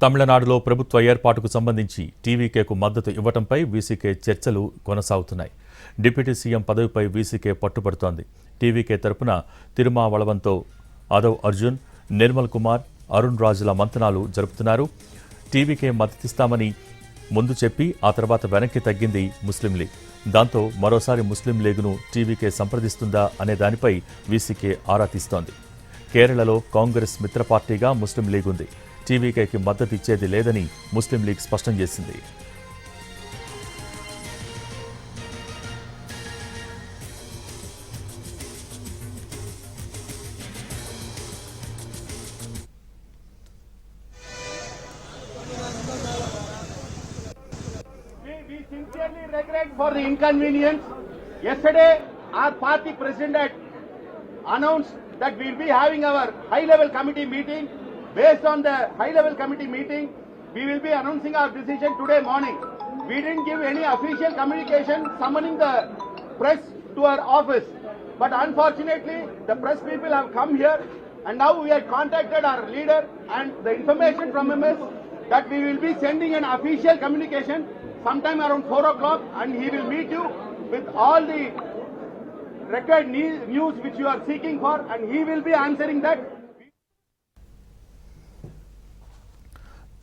తమిళనాడులో ప్రభుత్వ ఏర్పాటుకు సంబంధించి టీవీకేకు మద్దతు ఇవ్వడంపై వీసీకే చర్చలు కొనసాగుతున్నాయి. డిప్యూటీ సీఎం పదవిపై వీసీకే పట్టుబడుతోంది. టీవీకే తరపున తిరుమావళవంతో ఆదవ్ అర్జున్, నిర్మల్ కుమార్, అరుణ్ రాజుల మంతనాలు జరుపుతున్నారు. టీవీకే మద్దతిస్తామని ముందు చెప్పి ఆ తర్వాత వెనక్కి తగ్గింది ముస్లిం లీగ్. దాంతో మరోసారి ముస్లిం లీగ్ను టీవీకే సంప్రదిస్తుందా అనే దానిపై వీసీకే ఆరా తీస్తోంది. కేరళలో కాంగ్రెస్ మిత్ర పార్టీగా ముస్లిం లీగ్ ఉంది. టీవీకేకి మద్దతు ఇచ్చేది లేదని ముస్లిం లీగ్ స్పష్టం చేసింది. We sincerely regret for the inconvenience. Yesterday, our party president had announced that we will be having our high-level committee meeting. Based on the high-level committee meeting, we will be announcing our decision today morning. We didn't give any official communication summoning the press to our office. But unfortunately, the press people have come here, and now we have contacted our leader, and the information from him is that we will be sending an official communication sometime around 4 o'clock, and he will meet you with all the record news which you are seeking for, and he will be answering that.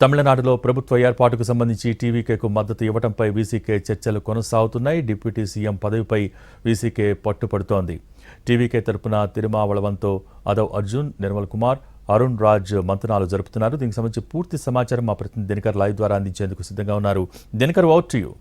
తమిళనాడులో ప్రభుత్వ ఏర్పాటుకు సంబంధించి టీవీకేకు మద్దతు ఇవ్వడంపై VCK చర్చలు కొనసాగుతున్నాయి. Deputy CM పదవిపై VCK పట్టుపడుతోంది. TVK తరపున తిరుమావళవంతో ఆదవ్ అర్జున్, నిర్మల్ కుమార్, అరుణ్ రాజ్ మంతనాలు జరుపుతున్నారు. దీనికి సంబంధించి పూర్తి సమాచారం మా ప్రతినిధి దినకర్ లైవ్ ద్వారా అందించేందుకు సిద్ధంగా ఉన్నారు. Dinakar, over to you.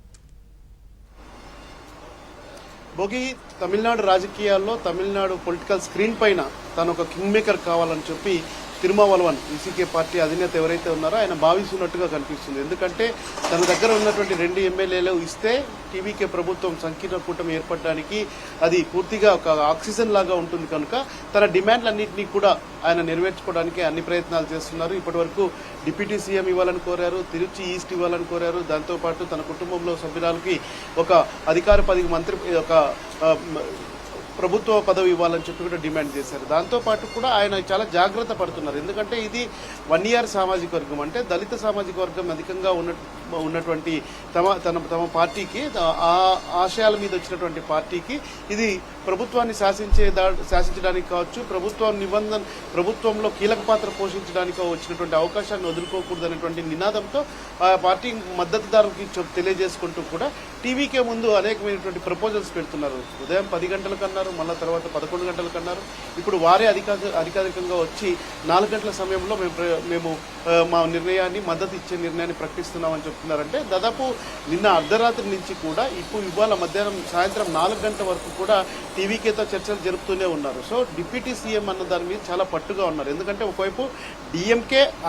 Bhogi, Tamil Nadu రాజకీయాల్లో తమిళనాడు పొలిటికల్ స్క్రీన్ పైన తను ఒక కింగ్ మేకర్ కావాలని చెప్పి తిరుమావళవన్ వీసీకే పార్టీ అధినేత ఎవరైతే ఉన్నారో ఆయన భావిస్తున్నట్టుగా కనిపిస్తుంది. ఎందుకంటే తన దగ్గర ఉన్నటువంటి 2 ఎమ్మెల్యేలు ఇస్తే టీవీకే ప్రభుత్వం సంకీర్ణ కూటమి ఏర్పడడానికి అది పూర్తిగా ఒక ఆక్సిజన్ లాగా ఉంటుంది కనుక తన డిమాండ్లన్నింటినీ కూడా ఆయన నెరవేర్చుకోవడానికి అన్ని ప్రయత్నాలు చేస్తున్నారు. ఇప్పటి వరకు డిప్యూటీ సీఎం ఇవ్వాలని కోరారు, తిరుచి ఈస్ట్ ఇవ్వాలని కోరారు. దాంతోపాటు తన కుటుంబంలో సభ్యురాలకి ఒక అధికార పదవి మంత్రి ఒక ప్రభుత్వ పదవి ఇవ్వాలని చెప్పి కూడా డిమాండ్ చేశారు. దాంతోపాటు కూడా ఆయన చాలా జాగ్రత్త పడుతున్నారు. ఎందుకంటే ఇది 1 ఇయర్ సామాజిక వర్గం, అంటే దళిత సామాజిక వర్గం అధికంగా ఉన్నటువంటి తమ పార్టీకి, ఆ ఆశయాల మీద వచ్చినటువంటి పార్టీకి ఇది ప్రభుత్వాన్ని శాసించడానికి కావచ్చు, ప్రభుత్వంలో కీలక పాత్ర పోషించడానికి వచ్చినటువంటి అవకాశాన్ని వదులుకోకూడదు అనేటువంటి నినాదంతో ఆ పార్టీ మద్దతుదారులకి తెలియజేసుకుంటూ కూడా టీవీకే ముందు అనేకమైనటువంటి ప్రపోజల్స్ పెడుతున్నారు. ఉదయం 10 గంటలకు అన్నారు, మళ్ళీ తర్వాత 11 గంటలకు అన్నారు. ఇప్పుడు వారే అధికారికంగా వచ్చి 4 గంటల సమయంలో మేము మా మద్దతు ఇచ్చే నిర్ణయాన్ని ప్రకటిస్తున్నామని చెప్తున్నారంటే దాదాపు నిన్న అర్ధరాత్రి నుంచి కూడా ఇవాళ సాయంత్రం 4 గంటల వరకు కూడా టీవీకేతో చర్చలు జరుపుతూనే ఉన్నారు. సో డిప్యూటీ సీఎం అన్న దాని మీద చాలా పట్టుగా ఉన్నారు. ఎందుకంటే ఒకవైపు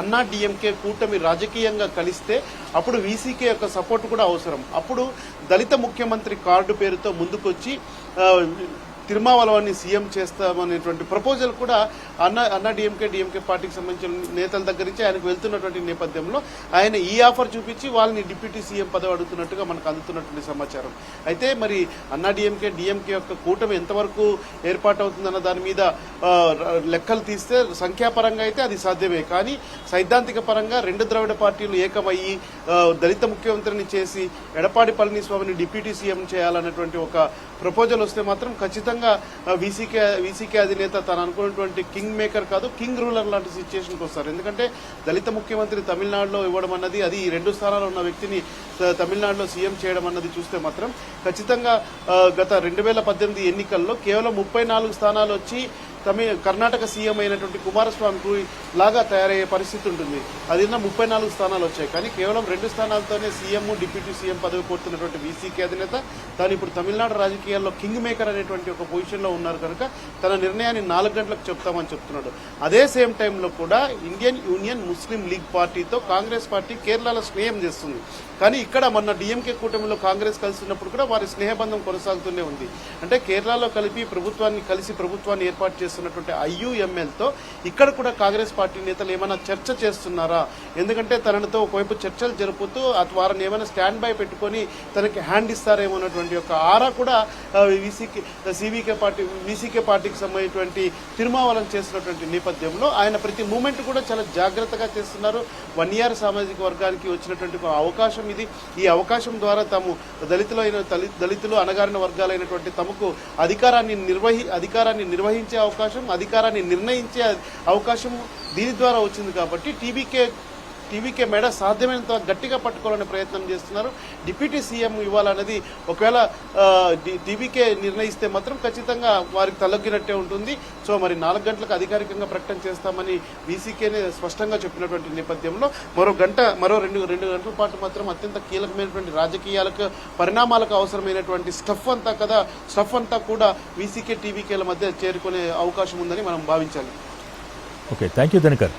అన్నా డిఎంకే కూటమి రాజకీయంగా కలిస్తే అప్పుడు వీసీకే యొక్క సపోర్ట్ కూడా అవసరం. అప్పుడు దళిత ముఖ్యమంత్రి కార్డు పేరుతో ముందుకొచ్చి తిరుమావళవన్ని సీఎం చేస్తామనేటువంటి ప్రపోజల్ కూడా అన్నా డిఎంకే పార్టీకి సంబంధించిన నేతల దగ్గర నుంచి ఆయనకు వెళ్తున్నటువంటి నేపథ్యంలో ఆయన ఈ ఆఫర్ చూపించి వాళ్ళని డిప్యూటీ సీఎం పదవి అడుగుతున్నట్టుగా మనకు అందుతున్నటువంటి సమాచారం. అయితే మరి అన్నా డిఎంకే యొక్క కూటమి ఎంతవరకు ఏర్పాటవుతుందన్న దాని మీద లెక్కలు తీస్తే సంఖ్యాపరంగా అయితే అది సాధ్యమే. కానీ సైద్ధాంతిక పరంగా 2 ద్రవిడ పార్టీలు ఏకమయ్యి దళిత ముఖ్యమంత్రిని చేసి ఎడపాడి పళనిస్వామిని డిప్యూటీ సీఎం చేయాలన్నటువంటి ఒక ప్రపోజల్ వస్తే మాత్రం ఖచ్చితంగా వీసీకే అధినేత తను అనుకున్నటువంటి కింగ్ మేకర్ కాదు, కింగ్ రూలర్ లాంటి సిచ్యుయేషన్కి వస్తారు. ఎందుకంటే దళిత ముఖ్యమంత్రి తమిళనాడులో ఇవ్వడం అన్నది, అది 2 స్థానాల్లో ఉన్న వ్యక్తిని తమిళనాడులో సీఎం చేయడం అన్నది చూస్తే మాత్రం ఖచ్చితంగా గత 2018 ఎన్నికల్లో కేవలం 34 స్థానాలు వచ్చి కర్ణాటక సీఎం అయినటువంటి కుమారస్వామికి లాగా తయారయ్యే పరిస్థితి ఉంటుంది. అది 34 స్థానాలు వచ్చాయి. కానీ కేవలం 2 స్థానాలతోనే సీఎం, డిప్యూటీ సీఎం పదవి కోరుతున్నటువంటి వీసీకే అధినేత తాను ఇప్పుడు తమిళనాడు రాజకీయాల్లో కింగ్ మేకర్ అనేటువంటి ఒక పొజిషన్లో ఉన్నారు కనుక తన నిర్ణయాన్ని 4 గంటలకు చెప్తామని చెప్తున్నాడు. అదే సేమ్ టైంలో కూడా ఇండియన్ యూనియన్ ముస్లిం లీగ్ పార్టీతో కాంగ్రెస్ పార్టీ కేరళలో స్నేహం చేస్తుంది. కానీ ఇక్కడ మొన్న డిఎంకే కూటమిలో కాంగ్రెస్ కలిసినప్పుడు కూడా వారి స్నేహబంధం కొనసాగుతూనే ఉంది. అంటే కేరళలో కలిసి ప్రభుత్వాన్ని ఏర్పాటు చేస్తున్నారు. చేస్తున్నటువంటి ఐయుఎంఎల్తో ఇక్కడ కూడా కాంగ్రెస్ పార్టీ నేతలు ఏమైనా చర్చ చేస్తున్నారా? ఎందుకంటే తనతో ఒకవైపు చర్చలు జరుపుతూ వారిని ఏమైనా స్టాండ్ బై పెట్టుకొని తనకి హ్యాండ్ ఇస్తారేమో అన్నటువంటి ఒక ఆరా కూడా వీసీకే పార్టీకి సంబంధించినటువంటి తిరుమావళం చేస్తున్నటువంటి నేపథ్యంలో ఆయన ప్రతి మూమెంట్ కూడా చాలా జాగ్రత్తగా చేస్తున్నారు. 1 year సామాజిక వర్గానికి వచ్చినటువంటి ఒక అవకాశం ఇది. ఈ అవకాశం ద్వారా తాము దళితులు అణగారిన వర్గాలైనటువంటి తమకు అధికారాన్ని నిర్వహించే అవకాశం, అధికారాన్ని నిర్ణయించే అవకాశం దీని ద్వారా వచ్చింది కాబట్టి టీవీకే మెడ సాధ్యమైనంత గట్టిగా పట్టుకోవాలనే ప్రయత్నం చేస్తున్నారు. డిప్యూటీ సీఎం ఇవ్వాలన్నది ఒకవేళ టీవీకే నిర్ణయిస్తే మాత్రం ఖచ్చితంగా వారికి తలొగ్గినట్టే ఉంటుంది. సో మరి 4 గంటలకు అధికారికంగా ప్రకటన చేస్తామని వీసీకేనే స్పష్టంగా చెప్పినటువంటి నేపథ్యంలో మరో 2 గంటల పాటు మాత్రం అత్యంత కీలకమైనటువంటి రాజకీయాలకు పరిణామాలకు అవసరమైనటువంటి స్టఫ్ అంతా కూడా వీసీకే టీవీకేల మధ్య చేరుకునే అవకాశం ఉందని మనం భావించాలి. Okay, thank you Dinakar.